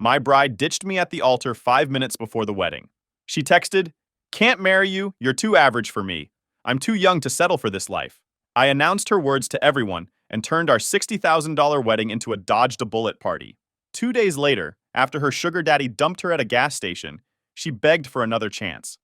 My bride ditched me at the altar 5 minutes before the wedding. She texted, "Can't marry you, you're too average for me. I'm too young to settle for this life." I announced her words to everyone and turned our $60,000 wedding into a dodged a bullet party. 2 days later, after her sugar daddy dumped her at a gas station, she begged for another chance.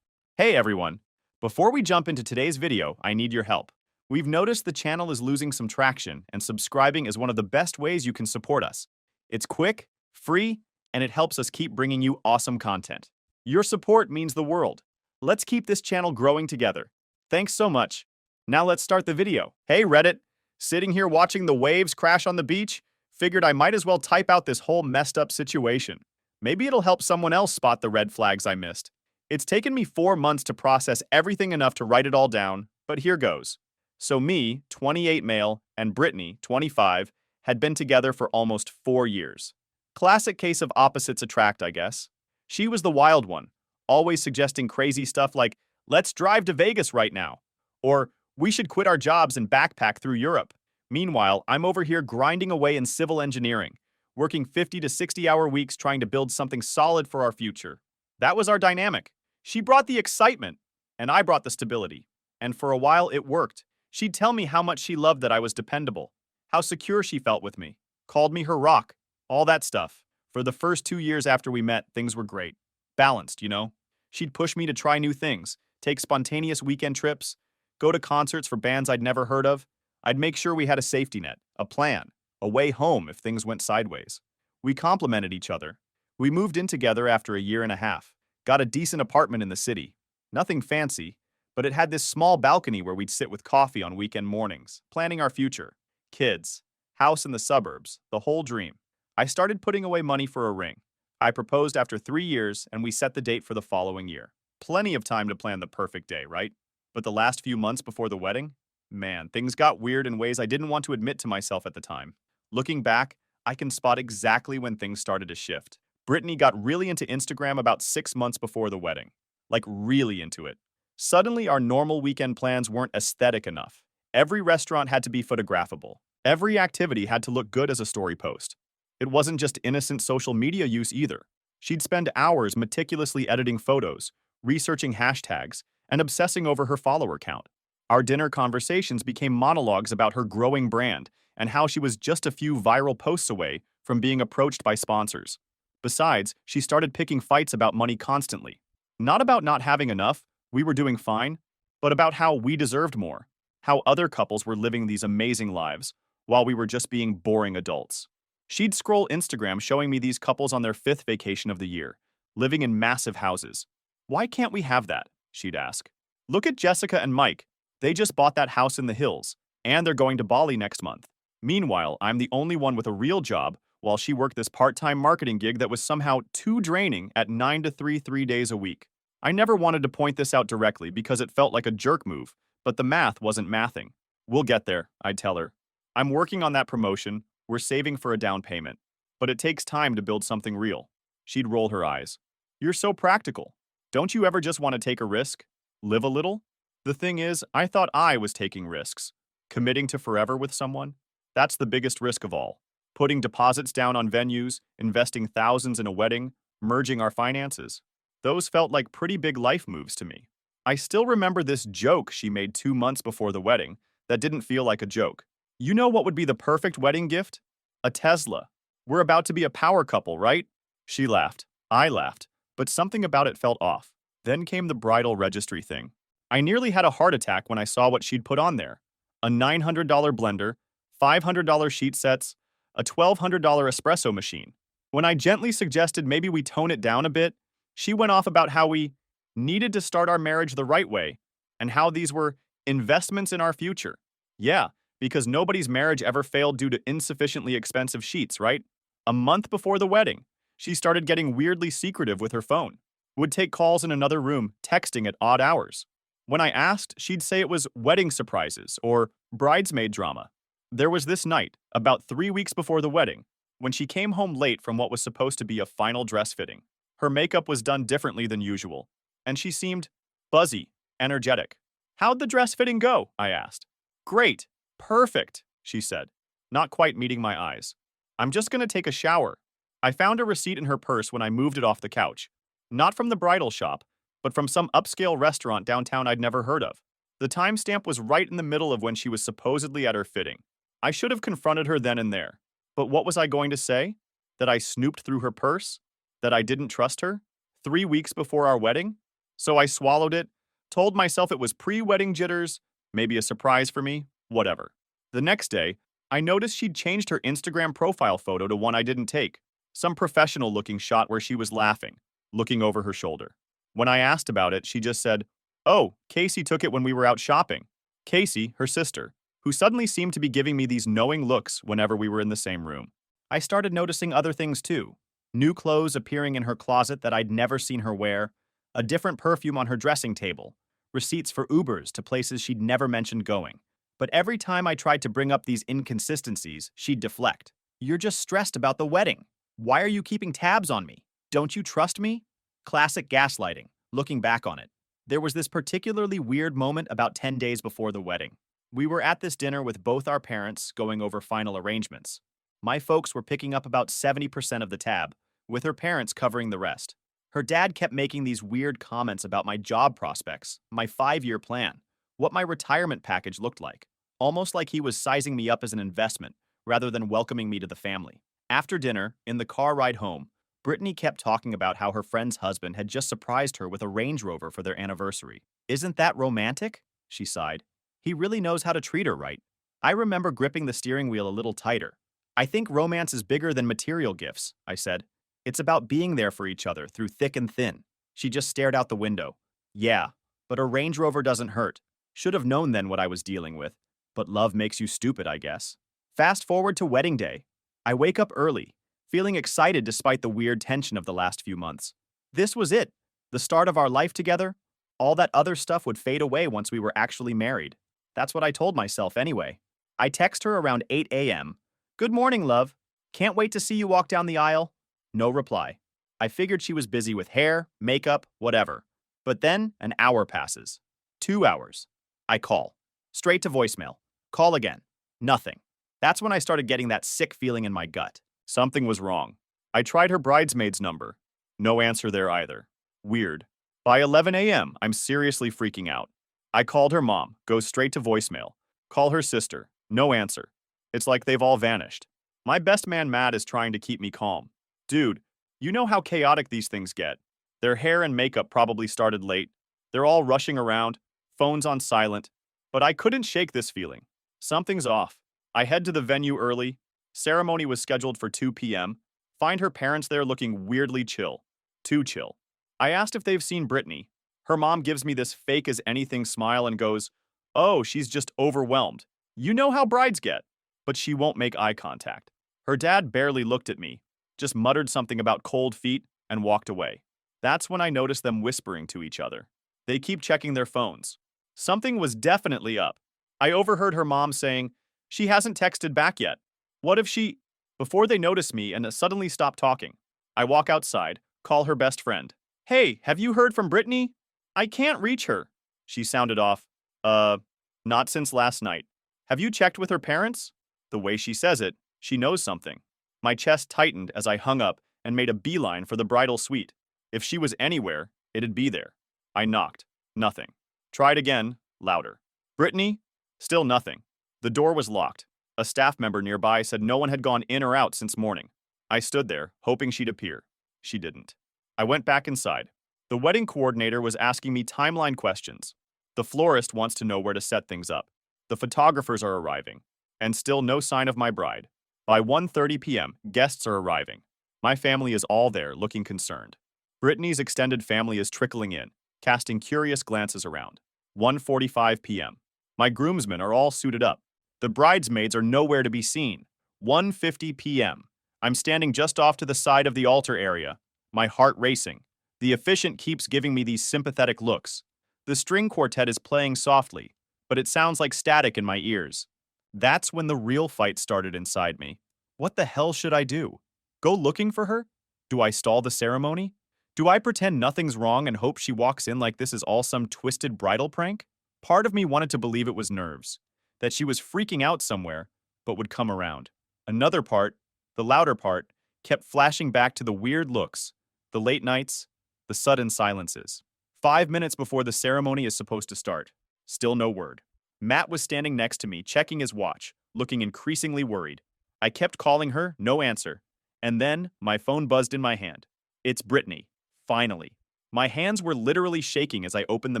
Hey everyone! Before we jump into today's video, I need your help. We've noticed the channel is losing some traction, and subscribing is one of the best ways you can support us. It's quick, free, and it helps us keep bringing you awesome content. Your support means the world. Let's keep this channel growing together. Thanks so much. Now let's start the video. Hey Reddit! Sitting here watching the waves crash on the beach? Figured I might as well type out this whole messed up situation. Maybe it'll help someone else spot the red flags I missed. It's taken me 4 months to process everything enough to write it all down, but here goes. So me, 28 male, and Brittany, 25, had been together for almost 4 years. Classic case of opposites attract, I guess. She was the wild one, always suggesting crazy stuff like, "Let's drive to Vegas right now," or "We should quit our jobs and backpack through Europe." Meanwhile, I'm over here grinding away in civil engineering, working 50 to 60-hour weeks trying to build something solid for our future. That was our dynamic. She brought the excitement, and I brought the stability. And for a while, it worked. She'd tell me how much she loved that I was dependable, how secure she felt with me, called me her rock, all that stuff. For the first 2 years after we met, things were great. Balanced, you know? She'd push me to try new things, take spontaneous weekend trips, go to concerts for bands I'd never heard of. I'd make sure we had a safety net, a plan, a way home if things went sideways. We complemented each other. We moved in together after a year and a half, got a decent apartment in the city. Nothing fancy, but it had this small balcony where we'd sit with coffee on weekend mornings, planning our future. Kids, house in the suburbs, the whole dream. I started putting away money for a ring. I proposed after 3 years, and we set the date for the following year. Plenty of time to plan the perfect day, right? But the last few months before the wedding? Man, things got weird in ways I didn't want to admit to myself at the time. Looking back, I can spot exactly when things started to shift. Brittany got really into Instagram about 6 months before the wedding. Like, really into it. Suddenly, our normal weekend plans weren't aesthetic enough. Every restaurant had to be photographable. Every activity had to look good as a story post. It wasn't just innocent social media use either. She'd spend hours meticulously editing photos, researching hashtags, and obsessing over her follower count. Our dinner conversations became monologues about her growing brand and how she was just a few viral posts away from being approached by sponsors. Besides, she started picking fights about money constantly. Not about not having enough, we were doing fine, but about how we deserved more, how other couples were living these amazing lives, while we were just being boring adults. She'd scroll Instagram showing me these couples on their 5th vacation of the year, living in massive houses. "Why can't we have that?" she'd ask. "Look at Jessica and Mike. They just bought that house in the hills, and they're going to Bali next month." Meanwhile, I'm the only one with a real job, while she worked this part-time marketing gig that was somehow too draining at 9 to 3 3 days a week. I never wanted to point this out directly because it felt like a jerk move, but the math wasn't mathing. "We'll get there," I'd tell her. "I'm working on that promotion, we're saving for a down payment. But it takes time to build something real." She'd roll her eyes. "You're so practical. Don't you ever just want to take a risk? Live a little?" The thing is, I thought I was taking risks. Committing to forever with someone? That's the biggest risk of all. Putting deposits down on venues, investing thousands in a wedding, merging our finances. Those felt like pretty big life moves to me. I still remember this joke she made 2 months before the wedding that didn't feel like a joke. "You know what would be the perfect wedding gift? A Tesla. We're about to be a power couple, right?" She laughed. I laughed. But something about it felt off. Then came the bridal registry thing. I nearly had a heart attack when I saw what she'd put on there. A $900 blender, $500 sheet sets, a $1,200 espresso machine. When I gently suggested maybe we tone it down a bit, she went off about how we needed to start our marriage the right way and how these were investments in our future. Yeah, because nobody's marriage ever failed due to insufficiently expensive sheets, right? A month before the wedding, she started getting weirdly secretive with her phone. Would take calls in another room, texting at odd hours. When I asked, she'd say it was wedding surprises or bridesmaid drama. There was this night, about 3 weeks before the wedding, when she came home late from what was supposed to be a final dress fitting. Her makeup was done differently than usual, and she seemed buzzy, energetic. "How'd the dress fitting go?" I asked. "Great. Perfect," she said, not quite meeting my eyes. "I'm just gonna take a shower." I found a receipt in her purse when I moved it off the couch. Not from the bridal shop, but from some upscale restaurant downtown I'd never heard of. The timestamp was right in the middle of when she was supposedly at her fitting. I should have confronted her then and there. But what was I going to say? That I snooped through her purse? That I didn't trust her? 3 weeks before our wedding? So I swallowed it, told myself it was pre-wedding jitters, maybe a surprise for me, whatever. The next day, I noticed she'd changed her Instagram profile photo to one I didn't take. Some professional-looking shot where she was laughing, looking over her shoulder. When I asked about it, she just said, "Oh, Casey took it when we were out shopping." Casey, her sister, who suddenly seemed to be giving me these knowing looks whenever we were in the same room. I started noticing other things too. New clothes appearing in her closet that I'd never seen her wear, a different perfume on her dressing table, receipts for Ubers to places she'd never mentioned going. But every time I tried to bring up these inconsistencies, she'd deflect. "You're just stressed about the wedding. Why are you keeping tabs on me? Don't you trust me?" Classic gaslighting, looking back on it. There was this particularly weird moment about 10 days before the wedding. We were at this dinner with both our parents going over final arrangements. My folks were picking up about 70% of the tab, with her parents covering the rest. Her dad kept making these weird comments about my job prospects, my 5-year plan, what my retirement package looked like, almost like he was sizing me up as an investment rather than welcoming me to the family. After dinner, in the car ride home, Brittany kept talking about how her friend's husband had just surprised her with a Range Rover for their anniversary. "Isn't that romantic?" she sighed. "He really knows how to treat her right." I remember gripping the steering wheel a little tighter. "I think romance is bigger than material gifts," I said. "It's about being there for each other through thick and thin." She just stared out the window. "Yeah, but a Range Rover doesn't hurt. Should have known then what I was dealing with. But love makes you stupid, I guess." Fast forward to wedding day. I wake up early, feeling excited despite the weird tension of the last few months. This was it, the start of our life together. All that other stuff would fade away once we were actually married. That's what I told myself anyway. I text her around 8 a.m. "Good morning, love. Can't wait to see you walk down the aisle." No reply. I figured she was busy with hair, makeup, whatever. But then an hour passes. 2 hours. I call. Straight to voicemail. Call again. Nothing. That's when I started getting that sick feeling in my gut. Something was wrong. I tried her bridesmaid's number. No answer there either. Weird. By 11 a.m., I'm seriously freaking out. I called her mom, goes straight to voicemail. Call her sister. No answer. It's like they've all vanished. My best man Matt is trying to keep me calm. "Dude, you know how chaotic these things get. Their hair and makeup probably started late. They're all rushing around, phones on silent." But I couldn't shake this feeling. Something's off. I head to the venue early. Ceremony was scheduled for 2 p.m. Find her parents there looking weirdly chill. Too chill. I asked if they've seen Brittany. Her mom gives me this fake as anything smile and goes, "Oh, she's just overwhelmed. You know how brides get." But she won't make eye contact. Her dad barely looked at me, just muttered something about cold feet and walked away. That's when I noticed them whispering to each other. They keep checking their phones. Something was definitely up. I overheard her mom saying, "She hasn't texted back yet. What if she—" Before they notice me and suddenly stop talking, I walk outside, call her best friend. "Hey, have you heard from Brittany? I can't reach her." She sounded off. Not since last night. Have you checked with her parents?" The way she says it, she knows something. My chest tightened as I hung up and made a beeline for the bridal suite. If she was anywhere, it'd be there. I knocked. Nothing. Tried again, louder. "Brittany?" Still nothing. The door was locked. A staff member nearby said no one had gone in or out since morning. I stood there, hoping she'd appear. She didn't. I went back inside. The wedding coordinator was asking me timeline questions. The florist wants to know where to set things up. The photographers are arriving. And still no sign of my bride. By 1:30 p.m., guests are arriving. My family is all there, looking concerned. Brittany's extended family is trickling in, casting curious glances around. 1:45 p.m. My groomsmen are all suited up. The bridesmaids are nowhere to be seen. 1:50 p.m. I'm standing just off to the side of the altar area, my heart racing. The officiant keeps giving me these sympathetic looks. The string quartet is playing softly, but it sounds like static in my ears. That's when the real fight started inside me. What the hell should I do? Go looking for her? Do I stall the ceremony? Do I pretend nothing's wrong and hope she walks in like this is all some twisted bridal prank? Part of me wanted to believe it was nerves, that she was freaking out somewhere, but would come around. Another part, the louder part, kept flashing back to the weird looks, the late nights, the sudden silences. 5 minutes before the ceremony is supposed to start. Still no word. Matt was standing next to me, checking his watch, looking increasingly worried. I kept calling her, no answer. And then, my phone buzzed in my hand. It's Brittany. Finally. My hands were literally shaking as I opened the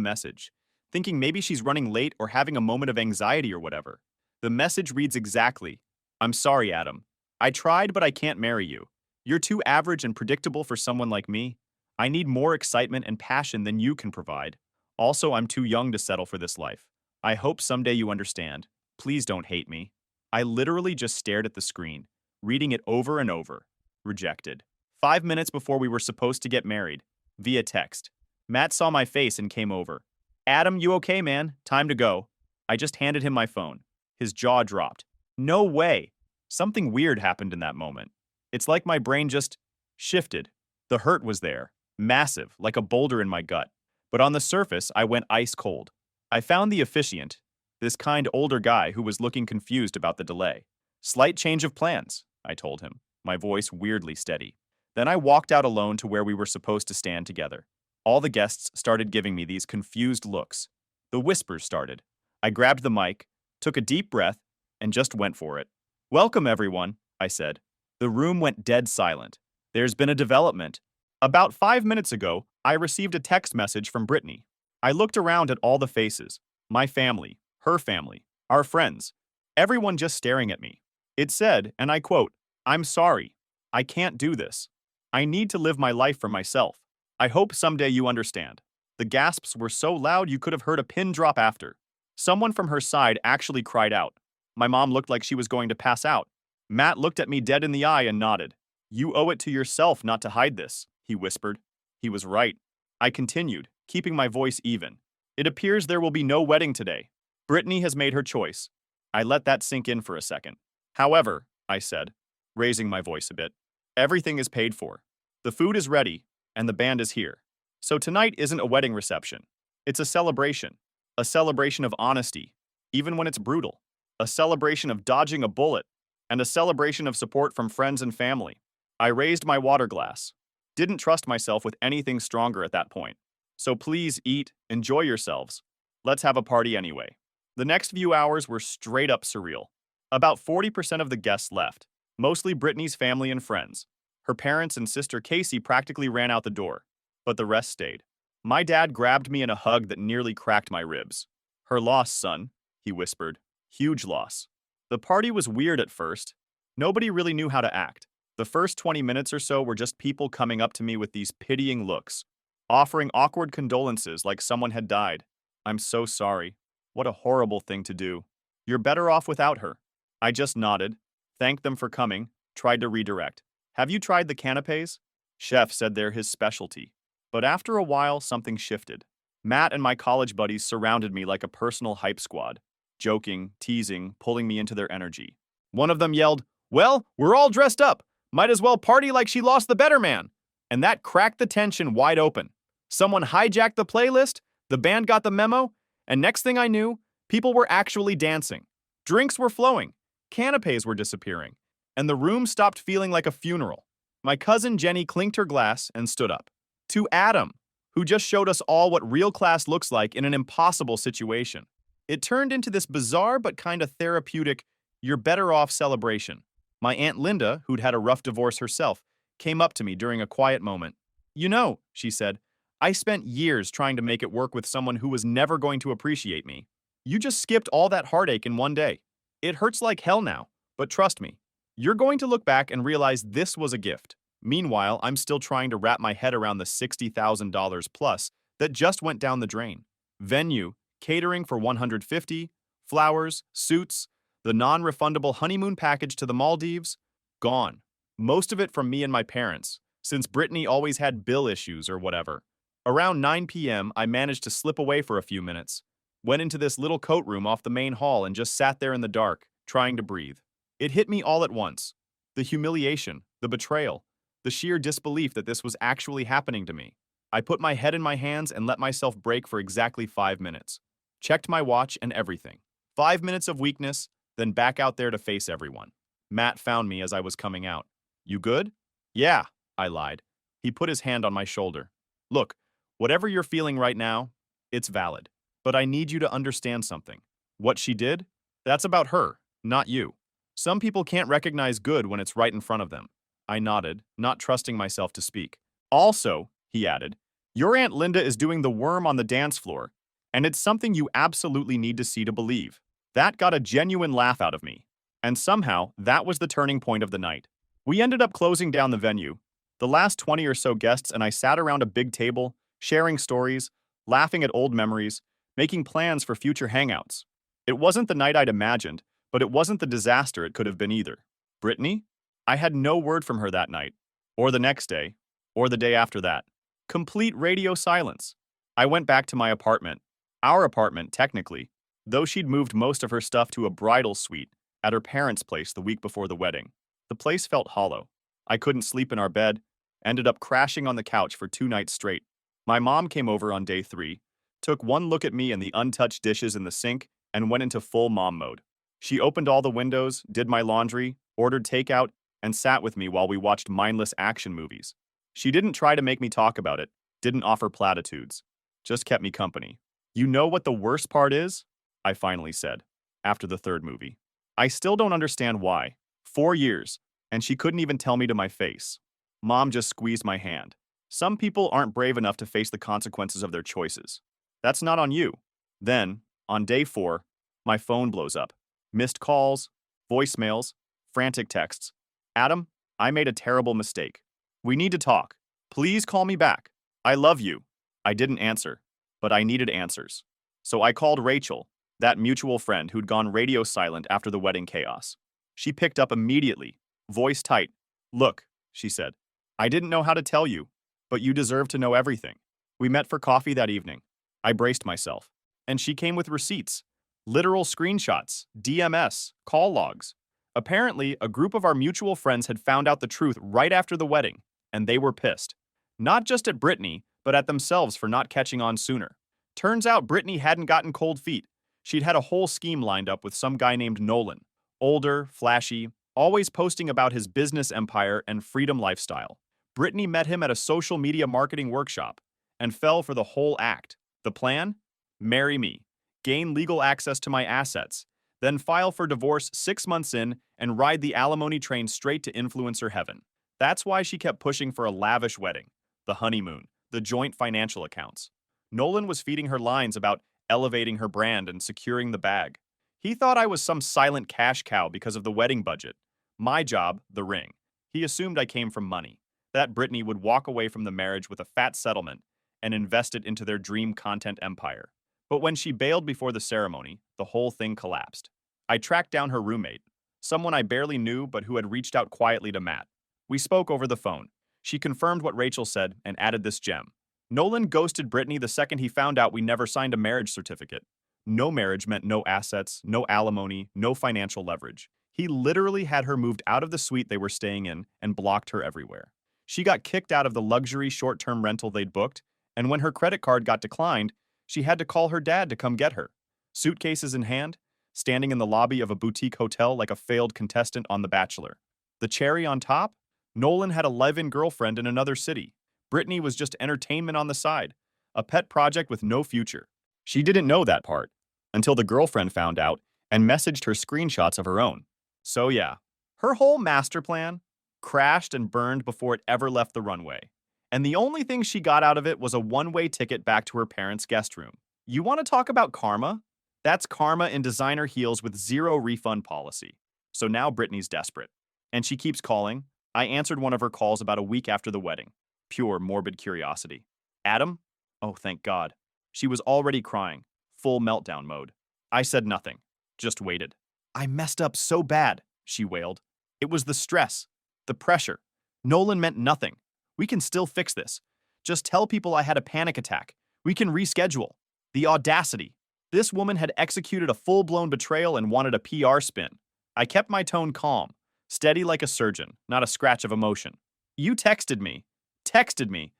message, thinking maybe she's running late or having a moment of anxiety or whatever. The message reads exactly, I'm sorry, Adam. I tried, but I can't marry you. You're too average and predictable for someone like me. I need more excitement and passion than you can provide. Also, I'm too young to settle for this life. I hope someday you understand. Please don't hate me. I literally just stared at the screen, reading it over and over. Rejected. 5 minutes before we were supposed to get married. Via text. Matt saw my face and came over. Adam, you okay, man? Time to go. I just handed him my phone. His jaw dropped. No way. Something weird happened in that moment. It's like my brain just shifted. The hurt was there, massive, like a boulder in my gut. But on the surface, I went ice cold. I found the officiant, this kind older guy who was looking confused about the delay. Slight change of plans, I told him, my voice weirdly steady. Then I walked out alone to where we were supposed to stand together. All the guests started giving me these confused looks. The whispers started. I grabbed the mic, took a deep breath, and just went for it. Welcome, everyone, I said. The room went dead silent. There's been a development. About 5 minutes ago, I received a text message from Brittany. I looked around at all the faces, my family, her family, our friends, everyone just staring at me. It said, and I quote, I'm sorry. I can't do this. I need to live my life for myself. I hope someday you understand. The gasps were so loud you could have heard a pin drop after. Someone from her side actually cried out. My mom looked like she was going to pass out. Matt looked at me dead in the eye and nodded. You owe it to yourself not to hide this, he whispered. He was right. I continued, keeping my voice even. It appears there will be no wedding today. Brittany has made her choice. I let that sink in for a second. However, I said, raising my voice a bit, everything is paid for. The food is ready, and the band is here. So tonight isn't a wedding reception. It's a celebration of honesty, even when it's brutal, a celebration of dodging a bullet, and a celebration of support from friends and family. I raised my water glass. Didn't trust myself with anything stronger at that point. So please eat, enjoy yourselves. Let's have a party anyway. The next few hours were straight up surreal. About 40% of the guests left, mostly Brittany's family and friends. Her parents and sister Casey practically ran out the door, but the rest stayed. My dad grabbed me in a hug that nearly cracked my ribs. Her loss, son, he whispered. Huge loss. The party was weird at first. Nobody really knew how to act. The first 20 minutes or so were just people coming up to me with these pitying looks, offering awkward condolences like someone had died. I'm so sorry. What a horrible thing to do. You're better off without her. I just nodded, thanked them for coming, tried to redirect. Have you tried the canapes? Chef said they're his specialty. But after a while, something shifted. Matt and my college buddies surrounded me like a personal hype squad, joking, teasing, pulling me into their energy. One of them yelled, well, we're all dressed up. Might as well party like she lost the better man. And that cracked the tension wide open. Someone hijacked the playlist, the band got the memo, and next thing I knew, people were actually dancing. Drinks were flowing, canapes were disappearing, and the room stopped feeling like a funeral. My cousin Jenny clinked her glass and stood up. To Adam, who just showed us all what real class looks like in an impossible situation. It turned into this bizarre but kind of therapeutic, you're better off celebration. My Aunt Linda, who'd had a rough divorce herself, came up to me during a quiet moment. You know, she said, I spent years trying to make it work with someone who was never going to appreciate me. You just skipped all that heartache in one day. It hurts like hell now, but trust me, you're going to look back and realize this was a gift. Meanwhile, I'm still trying to wrap my head around the $60,000 plus that just went down the drain. Venue, catering for 150, flowers, suits, the non-refundable honeymoon package to the Maldives, gone. Most of it from me and my parents, since Brittany always had bill issues or whatever. Around 9 p.m., I managed to slip away for a few minutes, went into this little coat room off the main hall and just sat there in the dark, trying to breathe. It hit me all at once. The humiliation, the betrayal, the sheer disbelief that this was actually happening to me. I put my head in my hands and let myself break for exactly 5 minutes. Checked my watch and everything. 5 minutes of weakness, then back out there to face everyone. Matt found me as I was coming out. You good? Yeah, I lied. He put his hand on my shoulder. Look, whatever you're feeling right now, it's valid. But I need you to understand something. What she did? That's about her, not you. Some people can't recognize good when it's right in front of them. I nodded, not trusting myself to speak. Also, he added, your Aunt Linda is doing the worm on the dance floor, and it's something you absolutely need to see to believe. That got a genuine laugh out of me. And somehow, that was the turning point of the night. We ended up closing down the venue. The last 20 or so guests and I sat around a big table, sharing stories, laughing at old memories, making plans for future hangouts. It wasn't the night I'd imagined, but it wasn't the disaster it could have been either. Brittany? I had no word from her that night, or the next day, or the day after that. Complete radio silence. I went back to my apartment. Our apartment, technically, though she'd moved most of her stuff to a bridal suite at her parents' place the week before the wedding. The place felt hollow. I couldn't sleep in our bed, ended up crashing on the couch for 2 nights straight. My mom came over on day 3, took one look at me and the untouched dishes in the sink, and went into full mom mode. She opened all the windows, did my laundry, ordered takeout, and sat with me while we watched mindless action movies. She didn't try to make me talk about it, didn't offer platitudes, just kept me company. You know what the worst part is? I finally said, after the third movie. I still don't understand why. 4 years, and she couldn't even tell me to my face. Mom just squeezed my hand. Some people aren't brave enough to face the consequences of their choices. That's not on you. Then, on day 4, my phone blows up. Missed calls, voicemails, frantic texts. Adam, I made a terrible mistake. We need to talk. Please call me back. I love you. I didn't answer, but I needed answers. So I called Rachel, that mutual friend who'd gone radio silent after the wedding chaos. She picked up immediately, voice tight. Look, she said, I didn't know how to tell you, but you deserve to know everything. We met for coffee that evening. I braced myself, and she came with receipts, literal screenshots, DMS, call logs. Apparently, a group of our mutual friends had found out the truth right after the wedding, and they were pissed. Not just at Brittany, but at themselves for not catching on sooner. Turns out Brittany hadn't gotten cold feet. She'd had a whole scheme lined up with some guy named Nolan. Older, flashy, always posting about his business empire and freedom lifestyle. Brittany met him at a social media marketing workshop and fell for the whole act. The plan? Marry me, gain legal access to my assets, then file for divorce 6 months in and ride the alimony train straight to influencer heaven. That's why she kept pushing for a lavish wedding, the honeymoon, the joint financial accounts. Nolan was feeding her lines about elevating her brand and securing the bag. He thought I was some silent cash cow because of the wedding budget. My job, the ring. He assumed I came from money, that Brittany would walk away from the marriage with a fat settlement and invest it into their dream content empire. But when she bailed before the ceremony, the whole thing collapsed. I tracked down her roommate, someone I barely knew but who had reached out quietly to Matt. We spoke over the phone. She confirmed what Rachel said and added this gem. Nolan ghosted Brittany the second he found out we never signed a marriage certificate. No marriage meant no assets, no alimony, no financial leverage. He literally had her moved out of the suite they were staying in and blocked her everywhere. She got kicked out of the luxury short-term rental they'd booked, and when her credit card got declined, she had to call her dad to come get her. Suitcases in hand, standing in the lobby of a boutique hotel like a failed contestant on The Bachelor. The cherry on top? Nolan had a live-in girlfriend in another city. Brittany was just entertainment on the side, a pet project with no future. She didn't know that part, until the girlfriend found out and messaged her screenshots of her own. So yeah, her whole master plan crashed and burned before it ever left the runway. And the only thing she got out of it was a one-way ticket back to her parents' guest room. You want to talk about karma? That's karma in designer heels with zero refund policy. So now Brittany's desperate. And she keeps calling. I answered one of her calls about a week after the wedding. Pure morbid curiosity. Adam? Oh, thank God. She was already crying, full meltdown mode. I said nothing, just waited. I messed up so bad, she wailed. It was the stress, the pressure. Nolan meant nothing. We can still fix this. Just tell people I had a panic attack. We can reschedule. The audacity. This woman had executed a full-blown betrayal and wanted a PR spin. I kept my tone calm, steady like a surgeon, not a scratch of emotion. You texted me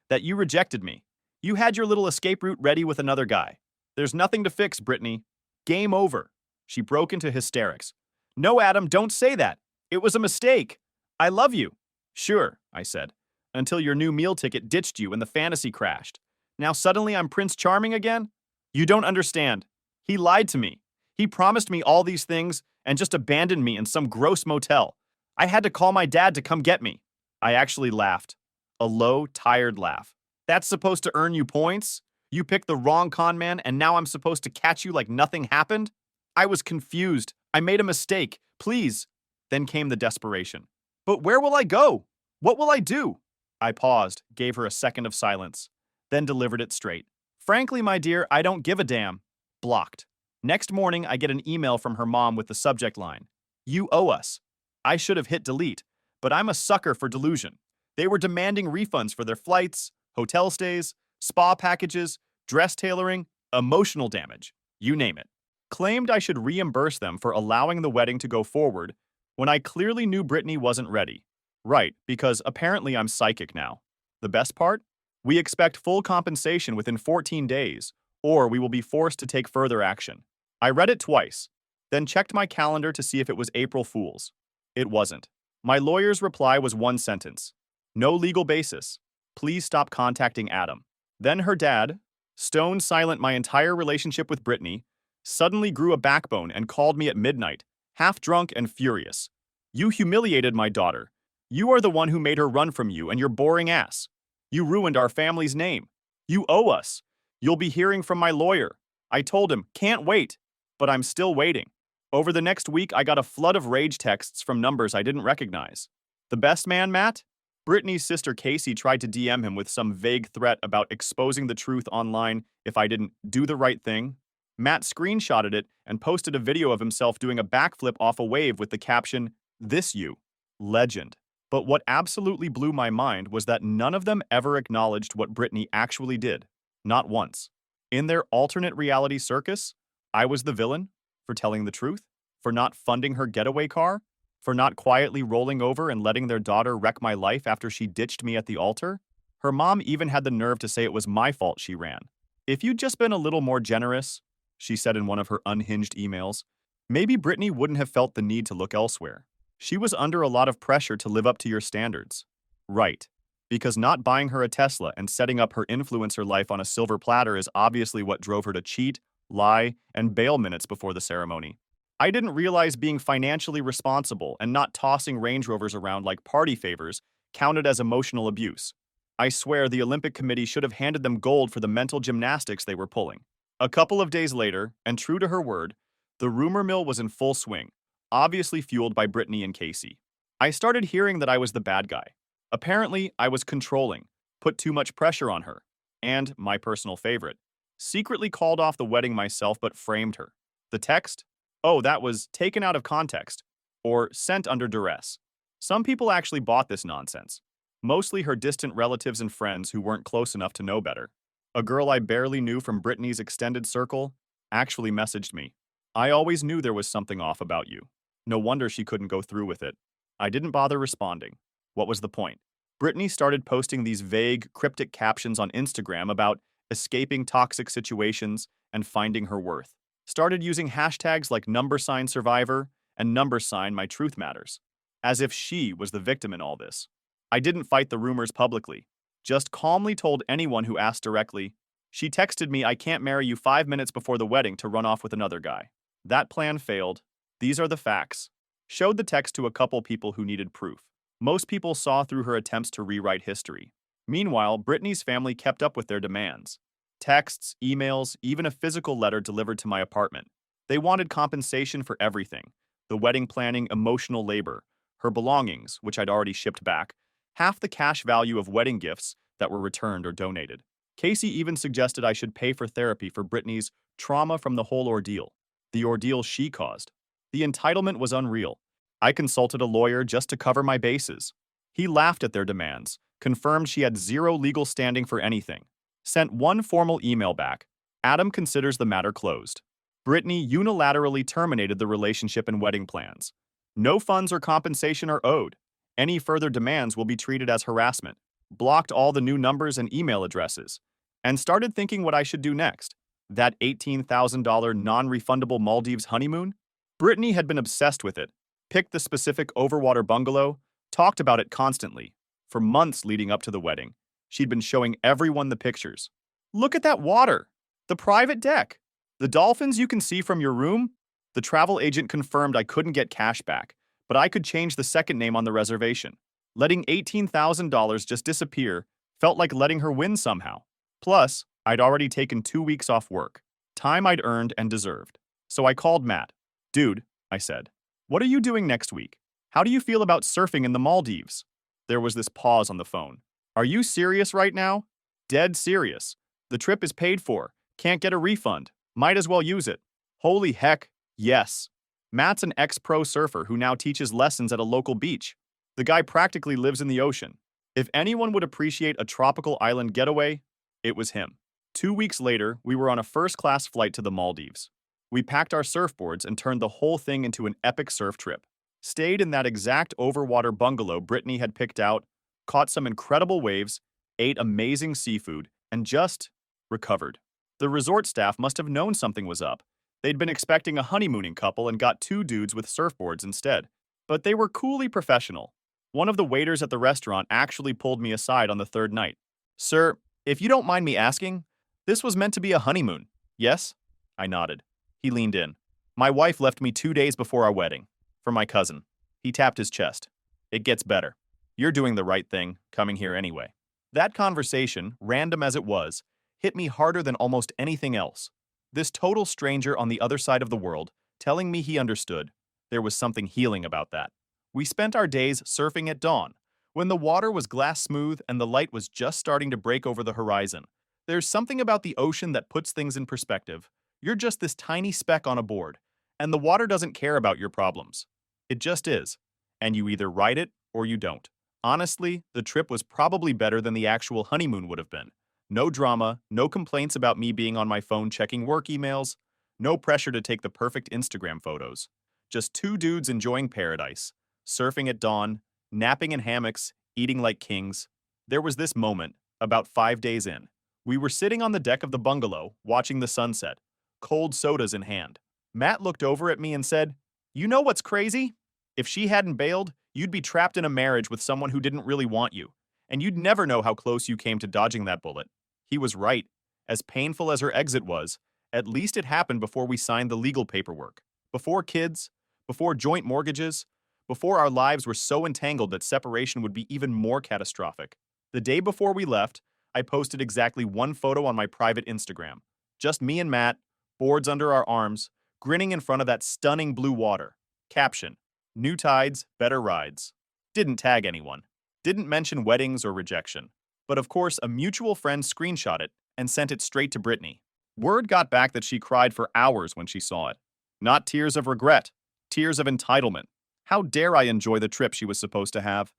that you rejected me. You had your little escape route ready with another guy. There's nothing to fix, Brittany. Game over. She broke into hysterics. No, Adam, don't say that. It was a mistake. I love you. Sure, I said, until your new meal ticket ditched you and the fantasy crashed. Now suddenly I'm Prince Charming again? You don't understand. He lied to me. He promised me all these things and just abandoned me in some gross motel. I had to call my dad to come get me. I actually laughed. A low, tired laugh. That's supposed to earn you points? You picked the wrong con man and now I'm supposed to catch you like nothing happened? I was confused. I made a mistake. Please. Then came the desperation. But where will I go? What will I do? I paused, gave her a second of silence, then delivered it straight. Frankly, my dear, I don't give a damn. Blocked. Next morning, I get an email from her mom with the subject line, "You owe us." I should have hit delete, but I'm a sucker for delusion. They were demanding refunds for their flights, hotel stays, spa packages, dress tailoring, emotional damage, you name it. Claimed I should reimburse them for allowing the wedding to go forward when I clearly knew Brittany wasn't ready. Right, because apparently I'm psychic now. The best part? We expect full compensation within 14 days, or we will be forced to take further action. I read it twice, then checked my calendar to see if it was April Fool's. It wasn't. My lawyer's reply was one sentence. No legal basis. Please stop contacting Adam. Then her dad, stone silent my entire relationship with Brittany, suddenly grew a backbone and called me at midnight, half drunk and furious. You humiliated my daughter. You are the one who made her run from you and your boring ass. You ruined our family's name. You owe us. You'll be hearing from my lawyer. I told him, can't wait, but I'm still waiting. Over the next week, I got a flood of rage texts from numbers I didn't recognize. The best man, Matt? Brittany's sister Casey tried to DM him with some vague threat about exposing the truth online if I didn't do the right thing. Matt screenshotted it and posted a video of himself doing a backflip off a wave with the caption, "This you." Legend. But what absolutely blew my mind was that none of them ever acknowledged what Brittany actually did. Not once. In their alternate reality circus, I was the villain for telling the truth, for not funding her getaway car, for not quietly rolling over and letting their daughter wreck my life after she ditched me at the altar. Her mom even had the nerve to say it was my fault she ran. If you'd just been a little more generous, she said in one of her unhinged emails, maybe Brittany wouldn't have felt the need to look elsewhere. She was under a lot of pressure to live up to your standards. Right. Because not buying her a Tesla and setting up her influencer life on a silver platter is obviously what drove her to cheat, lie, and bail minutes before the ceremony. I didn't realize being financially responsible and not tossing Range Rovers around like party favors counted as emotional abuse. I swear the Olympic Committee should have handed them gold for the mental gymnastics they were pulling. A couple of days later, and true to her word, the rumor mill was in full swing, obviously fueled by Brittany and Casey. I started hearing that I was the bad guy. Apparently, I was controlling, put too much pressure on her, and, my personal favorite, secretly called off the wedding myself but framed her. The text? Oh, that was taken out of context, or sent under duress. Some people actually bought this nonsense. Mostly her distant relatives and friends who weren't close enough to know better. A girl I barely knew from Brittany's extended circle actually messaged me. I always knew there was something off about you. No wonder she couldn't go through with it. I didn't bother responding. What was the point? Brittany started posting these vague, cryptic captions on Instagram about escaping toxic situations and finding her worth. Started using hashtags like #survivor and #mytruthmatters, as if she was the victim in all this. I didn't fight the rumors publicly, just calmly told anyone who asked directly. She texted me, "I can't marry you 5 minutes before the wedding to run off with another guy." That plan failed. These are the facts. Showed the text to a couple people who needed proof. Most people saw through her attempts to rewrite history. Meanwhile, Brittany's family kept up with their demands. Texts, emails, even a physical letter delivered to my apartment. They wanted compensation for everything. The wedding planning, emotional labor, her belongings, which I'd already shipped back, half the cash value of wedding gifts that were returned or donated. Casey even suggested I should pay for therapy for Brittany's trauma from the whole ordeal. The ordeal she caused. The entitlement was unreal. I consulted a lawyer just to cover my bases. He laughed at their demands, confirmed she had zero legal standing for anything, sent one formal email back. Adam considers the matter closed. Brittany unilaterally terminated the relationship and wedding plans. No funds or compensation are owed. Any further demands will be treated as harassment. Blocked all the new numbers and email addresses. And started thinking what I should do next. That $18,000 non-refundable Maldives honeymoon? Brittany had been obsessed with it. Picked the specific overwater bungalow, Talked about it constantly. For months leading up to the wedding, she'd been showing everyone the pictures. Look at that water! The private deck! The dolphins you can see from your room? The travel agent confirmed I couldn't get cash back, but I could change the second name on the reservation. Letting $18,000 just disappear felt like letting her win somehow. Plus, I'd already taken 2 weeks off work, time I'd earned and deserved. So I called Matt. Dude, I said, what are you doing next week? How do you feel about surfing in the Maldives? There was this pause on the phone. Are you serious right now? Dead serious. The trip is paid for. Can't get a refund. Might as well use it. Holy heck, yes. Matt's an ex-pro surfer who now teaches lessons at a local beach. The guy practically lives in the ocean. If anyone would appreciate a tropical island getaway, it was him. 2 weeks later, we were on a first-class flight to the Maldives. We packed our surfboards and turned the whole thing into an epic surf trip. Stayed in that exact overwater bungalow Brittany had picked out, caught some incredible waves, ate amazing seafood, and just recovered. The resort staff must have known something was up. They'd been expecting a honeymooning couple and got two dudes with surfboards instead. But they were coolly professional. One of the waiters at the restaurant actually pulled me aside on the third night. Sir, if you don't mind me asking, this was meant to be a honeymoon, yes? I nodded. He leaned in. My wife left me 2 days before our wedding. For my cousin. He tapped his chest. It gets better. You're doing the right thing, coming here anyway. That conversation, random as it was, hit me harder than almost anything else. This total stranger on the other side of the world, telling me he understood. There was something healing about that. We spent our days surfing at dawn, when the water was glass smooth and the light was just starting to break over the horizon. There's something about the ocean that puts things in perspective. You're just this tiny speck on a board, and the water doesn't care about your problems. It just is. And you either ride it or you don't. Honestly, the trip was probably better than the actual honeymoon would have been. No drama, no complaints about me being on my phone checking work emails, no pressure to take the perfect Instagram photos. Just two dudes enjoying paradise, surfing at dawn, napping in hammocks, eating like kings. There was this moment, about 5 days in. We were sitting on the deck of the bungalow, watching the sunset, cold sodas in hand. Matt looked over at me and said, you know what's crazy? If she hadn't bailed, you'd be trapped in a marriage with someone who didn't really want you, and you'd never know how close you came to dodging that bullet. He was right. As painful as her exit was, at least it happened before we signed the legal paperwork. Before kids, before joint mortgages, before our lives were so entangled that separation would be even more catastrophic. The day before we left, I posted exactly one photo on my private Instagram. Just me and Matt, boards under our arms, grinning in front of that stunning blue water. Caption: New tides, better rides. Didn't tag anyone. Didn't mention weddings or rejection. But of course, a mutual friend screenshot it and sent it straight to Brittany. Word got back that she cried for hours when she saw it. Not tears of regret, tears of entitlement. How dare I enjoy the trip she was supposed to have?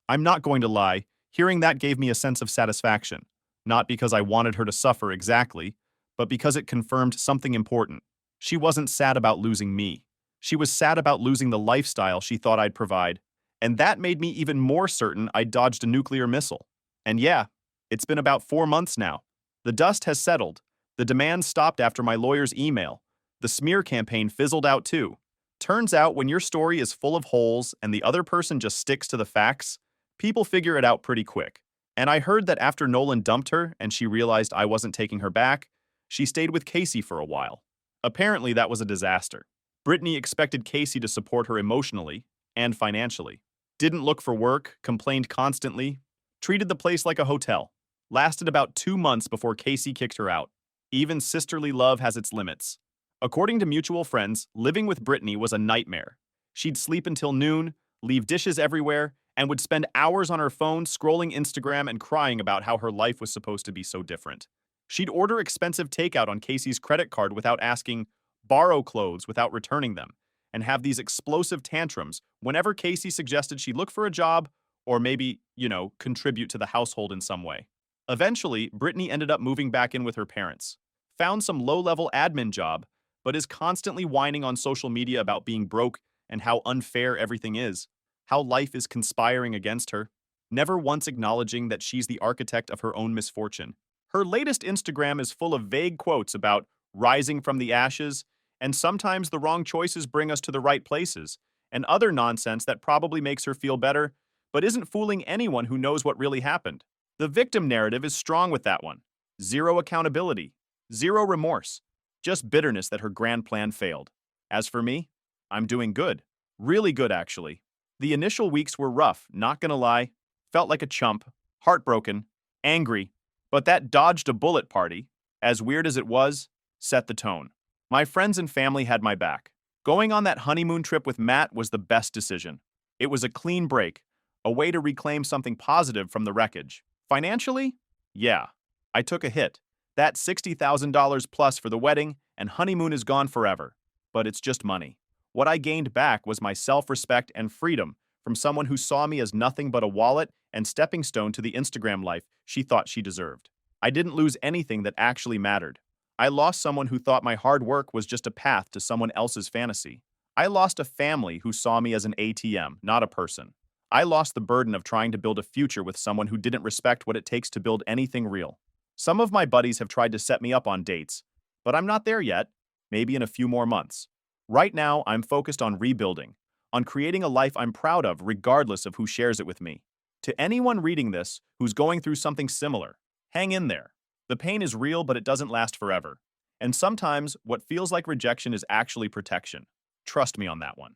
I'm not going to lie, hearing that gave me a sense of satisfaction. Not because I wanted her to suffer exactly, but because it confirmed something important. She wasn't sad about losing me. She was sad about losing the lifestyle she thought I'd provide. And that made me even more certain I'd dodged a nuclear missile. And yeah, it's been about 4 months now. The dust has settled. The demand stopped after my lawyer's email. The smear campaign fizzled out too. Turns out when your story is full of holes and the other person just sticks to the facts, people figure it out pretty quick. And I heard that after Nolan dumped her and she realized I wasn't taking her back, she stayed with Casey for a while. Apparently that was a disaster. Brittany expected Casey to support her emotionally and financially. Didn't look for work, complained constantly, treated the place like a hotel. Lasted about 2 months before Casey kicked her out. Even sisterly love has its limits. According to mutual friends, living with Brittany was a nightmare. She'd sleep until noon, leave dishes everywhere, and would spend hours on her phone scrolling Instagram and crying about how her life was supposed to be so different. She'd order expensive takeout on Casey's credit card without asking, borrow clothes without returning them, and have these explosive tantrums whenever Casey suggested she look for a job or maybe, contribute to the household in some way. Eventually, Brittany ended up moving back in with her parents, found some low-level admin job, but is constantly whining on social media about being broke and how unfair everything is, how life is conspiring against her, never once acknowledging that she's the architect of her own misfortune. Her latest Instagram is full of vague quotes about rising from the ashes, and sometimes the wrong choices bring us to the right places, and other nonsense that probably makes her feel better, but isn't fooling anyone who knows what really happened. The victim narrative is strong with that one. Zero accountability, zero remorse, just bitterness that her grand plan failed. As for me, I'm doing good. Really good, actually. The initial weeks were rough, not gonna lie. Felt like a chump, heartbroken, angry, but that dodged a bullet party, as weird as it was, set the tone. My friends and family had my back. Going on that honeymoon trip with Matt was the best decision. It was a clean break, a way to reclaim something positive from the wreckage. Financially? Yeah, I took a hit. That $60,000 plus for the wedding, and honeymoon is gone forever. But it's just money. What I gained back was my self-respect and freedom from someone who saw me as nothing but a wallet and stepping stone to the Instagram life she thought she deserved. I didn't lose anything that actually mattered. I lost someone who thought my hard work was just a path to someone else's fantasy. I lost a family who saw me as an ATM, not a person. I lost the burden of trying to build a future with someone who didn't respect what it takes to build anything real. Some of my buddies have tried to set me up on dates, but I'm not there yet, maybe in a few more months. Right now, I'm focused on rebuilding, on creating a life I'm proud of regardless of who shares it with me. To anyone reading this who's going through something similar, hang in there. The pain is real, but it doesn't last forever. And sometimes, what feels like rejection is actually protection. Trust me on that one.